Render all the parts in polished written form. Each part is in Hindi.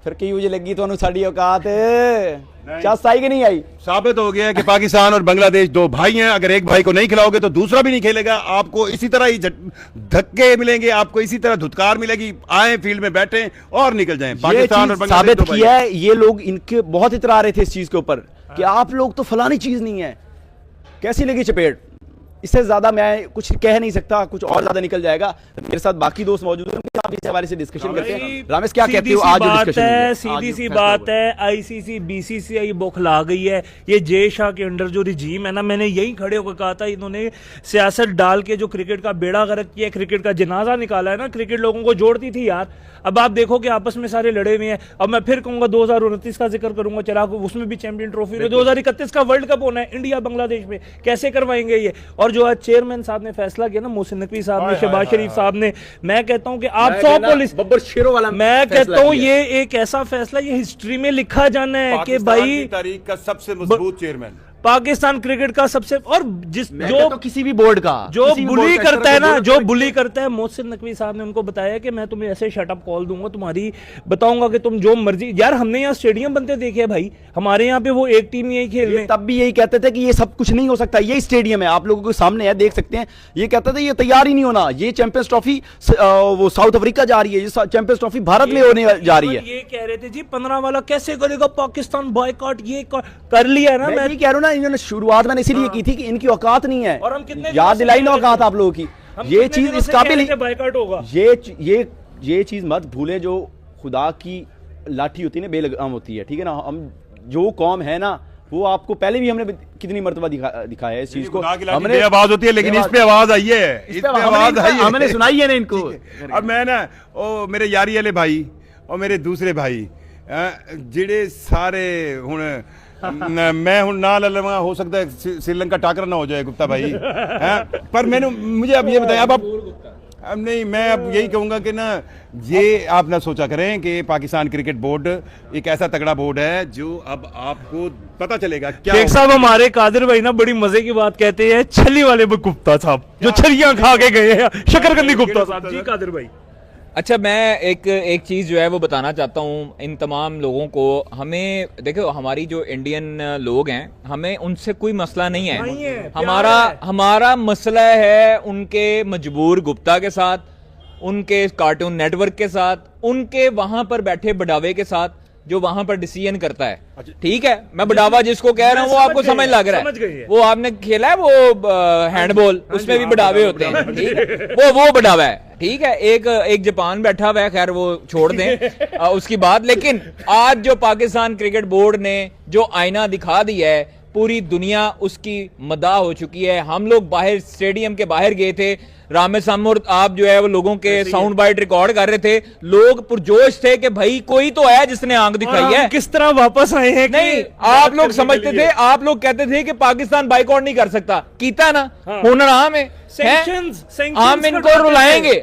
फिर की मुझे लगी तो साड़ी औकात चस आई कि नहीं आई। साबित हो गया है कि पाकिस्तान और बांग्लादेश दो भाई हैं, अगर एक भाई को नहीं खिलाओगे तो दूसरा भी नहीं खेलेगा। आपको इसी तरह ही धक्के मिलेंगे, आपको इसी तरह धुतकार मिलेगी। आए फील्ड में बैठे और निकल जाएं। पाकिस्तान और बांग्लादेश साबित किया है, ये लोग इनके बहुत इतरा रहे थे इस चीज के ऊपर कि आप लोग तो फलानी चीज नहीं है। कैसी लगी चपेट? इससे ज्यादा मैं कुछ कह नहीं सकता, कुछ और ज्यादा निकल जाएगा। मेरे साथ बाकी दोस्त मौजूद हैं, आप इस हवाले से डिस्कशन करते हैं। रामेश क्या कहते हो आज जो डिस्कशन है? सीधी सी बात है, आईसीसी बीसीसीआई बौखला गई है। ये जय शाह के अंडर जो रिजीम है ना, मैंने यही खड़े होकर कहा था, इन्होंने सियासत डाल के जो क्रिकेट का बेड़ा गर्क किया, क्रिकेट का जनाजा निकाला है ना। क्रिकेट लोगों को जोड़ती थी यार, अब आप देखो कि आपस में सारे लड़े हुए हैं। अब मैं फिर कहूंगा 2029 का जिक्र करूंगा, चला उसमें भी चैंपियन ट्रॉफी में 2031 का वर्ल्ड कप होना है इंडिया बांग्लादेश में, कैसे करवाएंगे ये? और जो आज चेयरमैन साहब ने फैसला किया ना, मोहसिन नकवी साहब ने, शहबाज शरीफ साहब ने, मैं कहता हूं कि आप 100 पुलिस बब्बर शेरों वाला मैं कहता हूं ये एक ऐसा फैसला, ये हिस्ट्री में लिखा जाना है कि भाई तारीख का सबसे मजबूत चेयरमैन पाकिस्तान क्रिकेट का सबसे, और जिस जो तो किसी भी बोर्ड का जो बुली करता है ना, जो बुली करता है, मोहसिन नकवी साहब ने उनको बताया कि मैं तुम्हें ऐसे शटअप कॉल दूंगा, तुम्हारी बताऊंगा कि तुम जो मर्जी। यार हमने यहाँ स्टेडियम बनते देखे हैं भाई, हमारे यहाँ पे वो एक टीम यही खेल रहे हैं। तब भी यही कहते थे कि ये सब कुछ नहीं हो सकता। ये स्टेडियम है, आप लोगों के सामने है, देख सकते हैं। ये कहते थे ये तैयार ही नहीं होना। ये चैंपियंस ट्रॉफी वो साउथ अफ्रीका जा रही है, ये चैंपियंस ट्रॉफी भारत में होने जा रही है। ये कह रहे थे जी 15 वाला कैसे करेगा पाकिस्तान, बॉयकॉट ये कर लिया ना। मैं ये कह रहा हूं ना, इन्होंने शुरुआत मैंने इसीलिए की थी कि इनकी औकात नहीं है। और हम कितने याद दिलाई ना औकात आप लोगों की। ये चीज इस काबिल बॉयकॉट होगा। ये चीज मत भूले, जो खुदा की लाठी होती है ना, बेलगाम होती है, ठीक है ना। हम जो कौम है ना, वो आपको पहले भी हमने कितनी मर्तबा दिखाया है इस चीज को। हमने आवाज होती है, लेकिन इस पे आवाज आई है, इस पे आवाज आई है, हमने सुनाई है ना इनको। अब मैं ना ओ मेरे यारी वाले भाई और मेरे दूसरे भाई जेड़े सारे हुन मैं हूं ना ललवा, हो सकता है श्रीलंका टाकरा ना हो जाए गुप्ता भाई पर मुझे अब ये बताया, अब नहीं, मैं अब यही कहूंगा कि ना, ये आप ना सोचा करें कि पाकिस्तान क्रिकेट बोर्ड एक ऐसा तगड़ा बोर्ड है जो अब आपको पता चलेगा क्या। शेख साहब हमारे कादिर भाई ना बड़ी मजे की बात कहते हैं, छली वाले गुप्ता साहब जो छलियां खा के गए हैं, शकरकंदी गुप्ता साहब जी। कादिर भाई अच्छा, मैं एक चीज़ जो है वो बताना चाहता हूँ इन तमाम लोगों को। हमें देखो, हमारी जो इंडियन लोग हैं, हमें उनसे कोई मसला नहीं है, हमारा मसला है उनके मजबूर गुप्ता के साथ, उनके कार्टून नेटवर्क के साथ, उनके वहां पर बैठे बढ़ावे के साथ जो वहां पर डिसीजन करता है। ठीक है, मैं बढ़ावा जिसको कह रहा हूँ वो आपको समझ लग रहा है। वो आपने खेला है वो हैंडबॉल, उसमें भी बढ़ावे होते हैं, ठीक है, वो बढ़ावा है। ठीक है, एक जापान बैठा हुआ है, खैर वो छोड़ दें उसकी बात। लेकिन आज जो पाकिस्तान क्रिकेट बोर्ड ने जो आईना दिखा दिया है, पूरी दुनिया उसकी मदाह हो चुकी है। हम लोग बाहर स्टेडियम के बाहर गए थे, रामेश सामूर आप जो है वो लोगों के साउंड बाइट रिकॉर्ड कर रहे थे, लोग पुरजोश थे कि भाई कोई तो है जिसने आंख दिखाई है। किस तरह वापस आए हैं? नहीं, आप लोग समझते थे, आप लोग कहते थे कि पाकिस्तान बाइकआउट नहीं कर सकता, कीता ना, हुनर हम है,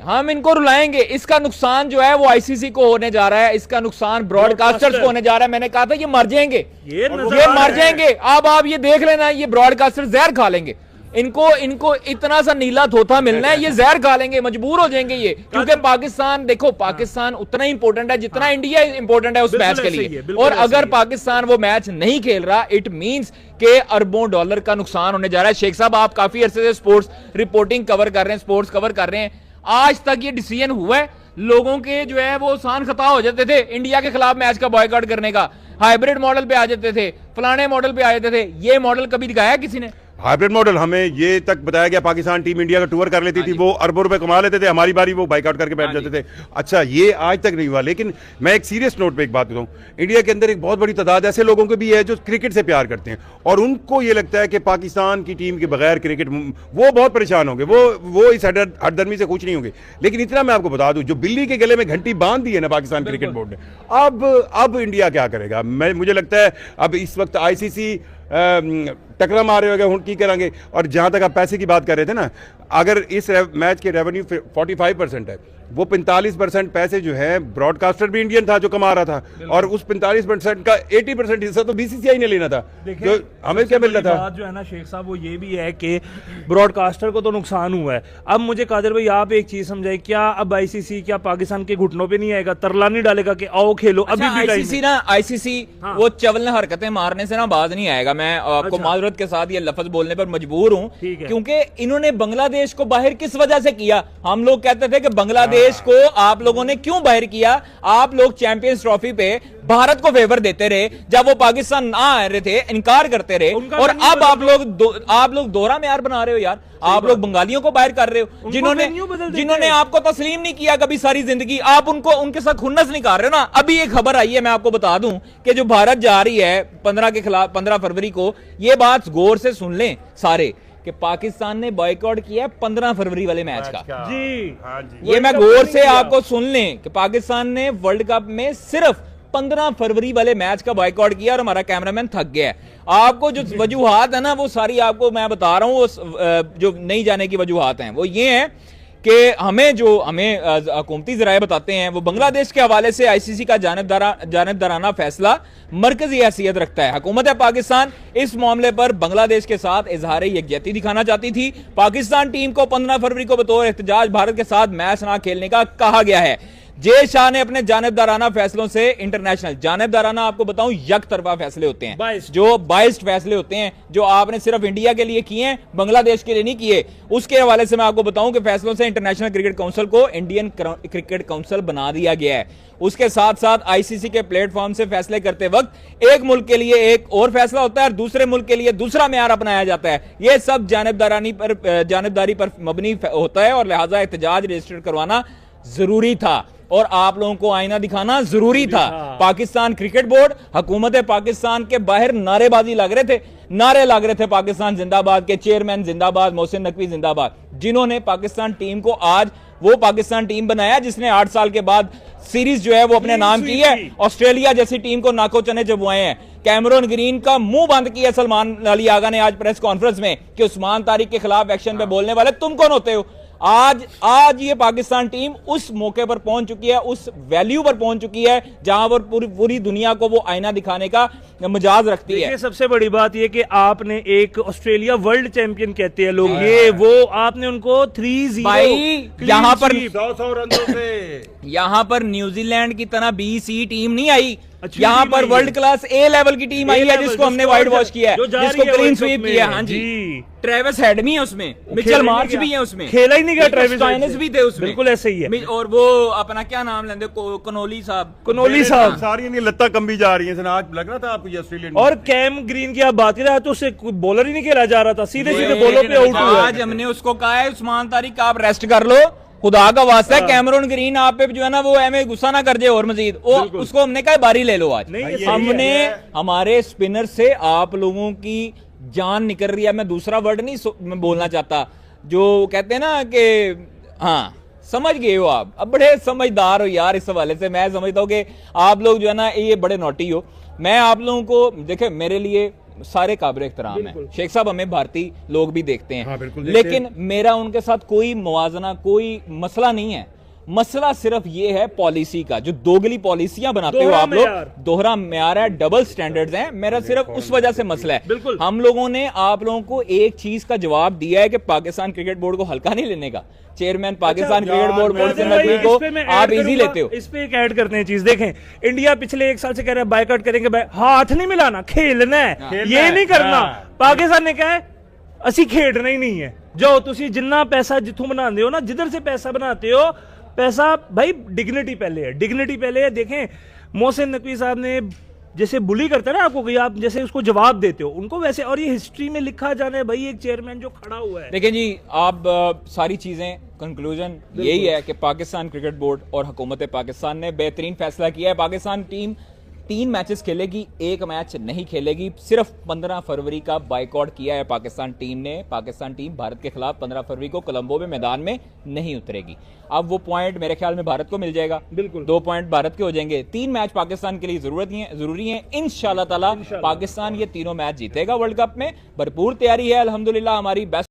हम इनको रुलाएंगे। इसका नुकसान जो है वो आईसीसी को होने जा रहा है, इसका नुकसान ब्रॉडकास्टर्स को होने जा रहा है। मैंने कहा था ये मर जाएंगे, ये मर जाएंगे। अब आप ये देख लेना, ये ब्रॉडकास्टर्स जहर खा लेंगे, इनको इतना सा नीला थोथा मिलना है, ये जहर खा लेंगे, मजबूर हो जाएंगे ये। क्योंकि पाकिस्तान, देखो, पाकिस्तान उतना ही इंपॉर्टेंट है जितना इंडिया इंपॉर्टेंट है उस मैच के लिए। और अगर पाकिस्तान वो मैच नहीं खेल रहा, इट मींस के अरबों डॉलर का नुकसान होने जा रहा है। शेख साहब, आप काफी अरसे से स्पोर्ट्स रिपोर्टिंग कवर कर रहे हैं, स्पोर्ट्स कवर कर रहे हैं, आज तक ये डिसीजन हुआ है? लोगों के जो है वो सान खता हो जाते थे इंडिया के खिलाफ मैच का बॉयकॉट करने का, हाइब्रिड मॉडल पे आ जाते थे, फलाने मॉडल पे आ जाते थे। ये मॉडल कभी दिखाया किसी ने? हाइब्रिड मॉडल हमें ये तक बताया गया, पाकिस्तान टीम इंडिया का टूर कर लेती थी, वो अरबों रुपए कमा लेते थे, हमारी बारी वो बाइकआउट करके बैठ जाते थे। अच्छा, ये आज तक नहीं हुआ। लेकिन मैं एक सीरियस नोट पे एक बात बताऊं, इंडिया के अंदर एक बहुत बड़ी तादाद ऐसे लोगों के भी है जो क्रिकेट से प्यार करते हैं, और उनको ये लगता है कि पाकिस्तान की टीम के बगैर क्रिकेट, वो बहुत परेशान होंगे, वो इस हटदर्मी से खुश नहीं होंगे। लेकिन इतना मैं आपको बता दूं, जो बिल्ली के गले में घंटी बांध दी है ना पाकिस्तान क्रिकेट बोर्ड ने, अब इंडिया क्या करेगा? मुझे लगता है अब इस वक्त आईसीसी टकरा मारे हो गए, हूं की करेंगे। और जहां तक आप पैसे की बात कर रहे थे ना, अगर इस मैच के रेवेन्यू 45% है, वो 45% पैसे जो है ब्रॉडकास्टर भी इंडियन था जो कमा रहा था, और उस 45% का 80% हिस्सा तो बीसीसीआई ने लेना था। जो हमें क्या मिल रहा था बात जो है ना शेख साहब, वो ये भी है कि ब्रॉडकास्टर को तो नुकसान हुआ है। अब मुझे कादिर भाई आप एक चीज समझाए, क्या अब आईसीसी क्या पाकिस्तान के घुटनों पे नहीं आएगा, तरला नहीं डालेगा कि आओ खेलो? अभी भी आईसीसी ना, आईसीसी वो चवल हरकतें मारने से ना बाज नहीं आएगा। मैं आपको माजरत के साथ ये लफ्ज बोलने पर मजबूर हूँ, क्योंकि इन्होंने बांग्लादेश को बाहर किस वजह से किया? हम लोग कहते थे कि बांग्लादेश को आप लोगों ने क्यों बाहर किया? आप लोग चैंपियंस ट्रॉफी पे भारत को फेवर देते रहे, जब वो पाकिस्तान ना आ रहे थे इनकार करते रहे, और अब आप लोग दोहरा मेयार बना रहे हो यार। आप लोग बंगालियों को बाहर कर रहे हो, जिन्होंने आपको तस्लीम नहीं किया कभी सारी जिंदगी, आप उनको उनके साथ खुन्नस निकाल रहे हो ना। अभी एक खबर आई है, मैं आपको बता दूं कि जो भारत जा रही है 15 के खिलाफ 15 फरवरी को, ये बात गौर से सुन लें सारे कि पाकिस्तान ने बॉयकॉट किया 15 फरवरी वाले मैच का। जी ये मैं गौर से आपको सुन लें कि पाकिस्तान ने वर्ल्ड कप में सिर्फ 15 फरवरी वाले मैच का बॉयकॉट किया, और हमारा कैमरामैन थक गया है। आपको जो वजूहात है ना वो सारी आपको मैं बता रहा हूं, जो नहीं जाने की वजूहात हैं वो ये हैं कि हमें हुकूमती ज़राए बताते हैं, वो बांग्लादेश के हवाले से आईसीसी का जानिबदाराना फैसला मरकजी हैसियत रखता है। हुकूमत पाकिस्तान इस मामले पर बांग्लादेश के साथ इजहार यकजहती दिखाना चाहती थी। पाकिस्तान टीम को 15 फरवरी को बतौर एहतजाज भारत के साथ मैच ना खेलने का कहा गया है। जय शाह ने अपने जानिबदाराना फैसलों से इंटरनेशनल, जानिबदाराना आपको बताऊं यक तरफा फैसले होते हैं, जो बाइस्ड फैसले होते हैं, जो आपने सिर्फ इंडिया के लिए किए हैं, बांग्लादेश के लिए नहीं किए। उसके हवाले से मैं आपको बताऊं कि फैसलों से इंटरनेशनल क्रिकेट काउंसिल को इंडियन क्रिकेट काउंसिल बना दिया गया है। उसके साथ साथ आईसीसी के प्लेटफॉर्म से फैसले करते वक्त एक मुल्क के लिए एक और फैसला होता है और दूसरे मुल्क के लिए दूसरा मेयार अपनाया जाता है। यह सब जानिबदारी पर मबनी होता है, और लिहाजा एहतजाज रजिस्टर करवाना जरूरी था और आप लोगों को आईना दिखाना जरूरी था। पाकिस्तान क्रिकेट बोर्ड, हुकूमत पाकिस्तान के बाहर नारेबाजी लग रहे थे, नारे लग रहे थे पाकिस्तान जिंदाबाद के, चेयरमैन जिंदाबाद, मोहसिन नकवी जिंदाबाद, जिन्होंने पाकिस्तान टीम को आज वो पाकिस्तान टीम बनाया जिसने 8 साल के बाद सीरीज जो है वो अपने नाम की है। ऑस्ट्रेलिया जैसी टीम को नाको चने चबुआए हैं। कैमरून ग्रीन का मुंह बंद किया सलमान अली आगा ने आज प्रेस कॉन्फ्रेंस में कि उस्मान तारिक के खिलाफ एक्शन पे बोलने वाले तुम कौन होते हो? आज ये पाकिस्तान टीम उस मौके पर पहुंच चुकी है, उस वैल्यू पर पहुंच चुकी है जहां पर पूरी दुनिया को वो आईना दिखाने का मजाज रखती है। सबसे बड़ी बात ये कि आपने एक ऑस्ट्रेलिया वर्ल्ड चैंपियन कहते हैं लोग, ये वो आपने उनको 3-0 भाई यहां पर 100 रनों से, यहां पर न्यूजीलैंड की तरह BC टीम नहीं आई, यहाँ पर वर्ल्ड क्लास A लेवल की टीम आई है जिसको हमने वाइट वॉश किया है, जिसको क्लीन स्वीप किया। हाँ जी, ट्रेविस हेड भी है उसमें, मिचेल मार्श भी है उसमें, खेला ही नहीं गया, ट्रेविस स्टॉइनिस भी थे उसमें, बिल्कुल ऐसे ही है। और वो अपना क्या नाम लेंगे, कनोली साहब, सारी नहीं लत्ता कम भी जा रही है। आज लग रहा था आपको ये ऑस्ट्रेलियन, और कैम ग्रीन की आप बात कर रहे तो उससे बॉलर ही नहीं खेला जा रहा था, सीधे सीधे बॉलों पे आउट हुआ। आज हमने उसको कहा है उस्मान तारिक आप रेस्ट कर लो, खुदा का वास्ता है कैमरून ग्रीन आप पे जो है ना वो हमें गुस्सा ना कर जाए और मजीद उसको हमने कहा बारी ले लो। आज हमने हमारे स्पिनर से आप लोगों की जान निकल रही है। मैं दूसरा वर्ड नहीं बोलना चाहता, जो कहते हैं ना कि हाँ समझ गए हो आप, अब बड़े समझदार हो यार। इस हवाले से मैं समझता हूँ कि आप लोग जो है ना ये बड़े नोटी हो। मैं आप लोगों को देखे, मेरे लिए सारे काबिल एहतराम है शेख साहब, हमें भारतीय लोग भी देखते हैं, लेकिन मेरा उनके साथ कोई मुवाजना, कोई मसला नहीं है। मसला सिर्फ ये है पॉलिसी का, जो दोगली पॉलिसियां बनाते हो आप लोग, दोहरा म्यार है, डबल स्टैंडर्ड्स हैं। मेरा सिर्फ उस वजह से मसला है। हम लोगों ने आप लोगों को एक चीज का जवाब दिया है कि पाकिस्तान क्रिकेट बोर्ड को हल्का नहीं लेने का। Chairman Pakistan cricket board Mohsin Naqvi को आप इजी लेते हो। इस पे एक ऐड करते हैं चीज, देखें इंडिया पिछले 1 साल से कह रहा है बायकॉट करेंगे, हाथ नहीं मिलाना, खेलना है, ये नहीं करना। पाकिस्तान ने कहा है असि खेडना ही नहीं है। जो तुसी जिन्ना पैसा जिथों बनाते हो ना, जिधर से पैसा बनाते हो, पैसा भाई डिग्निटी पहले है, डिग्निटी पहले है। देखें मोहसिन नकवी साहब ने जैसे बुली करता है ना आपको, कि आप जैसे उसको जवाब देते हो उनको वैसे, और ये हिस्ट्री में लिखा जाना है भाई, एक चेयरमैन जो खड़ा हुआ है। देखिए जी, आप सारी चीजें कंक्लूजन यही है कि पाकिस्तान क्रिकेट बोर्ड और हुकूमत पाकिस्तान ने बेहतरीन फैसला किया है। पाकिस्तान टीम 3 मैचेस खेलेगी, 1 मैच नहीं खेलेगी। सिर्फ 15 फरवरी का बाइकआउट किया है पाकिस्तान टीम ने। पाकिस्तान टीम भारत के खिलाफ 15 फरवरी को कोलंबो में मैदान में नहीं उतरेगी। अब वो पॉइंट मेरे ख्याल में भारत को मिल जाएगा, बिल्कुल 2 पॉइंट भारत के हो जाएंगे। 3 मैच पाकिस्तान के लिए जरूरी है। इंशाल्लाह ताला पाकिस्तान ये तीनों मैच जीतेगा। वर्ल्ड कप में भरपूर तैयारी है अल्हम्दुलिल्लाह। हमारी बेस्ट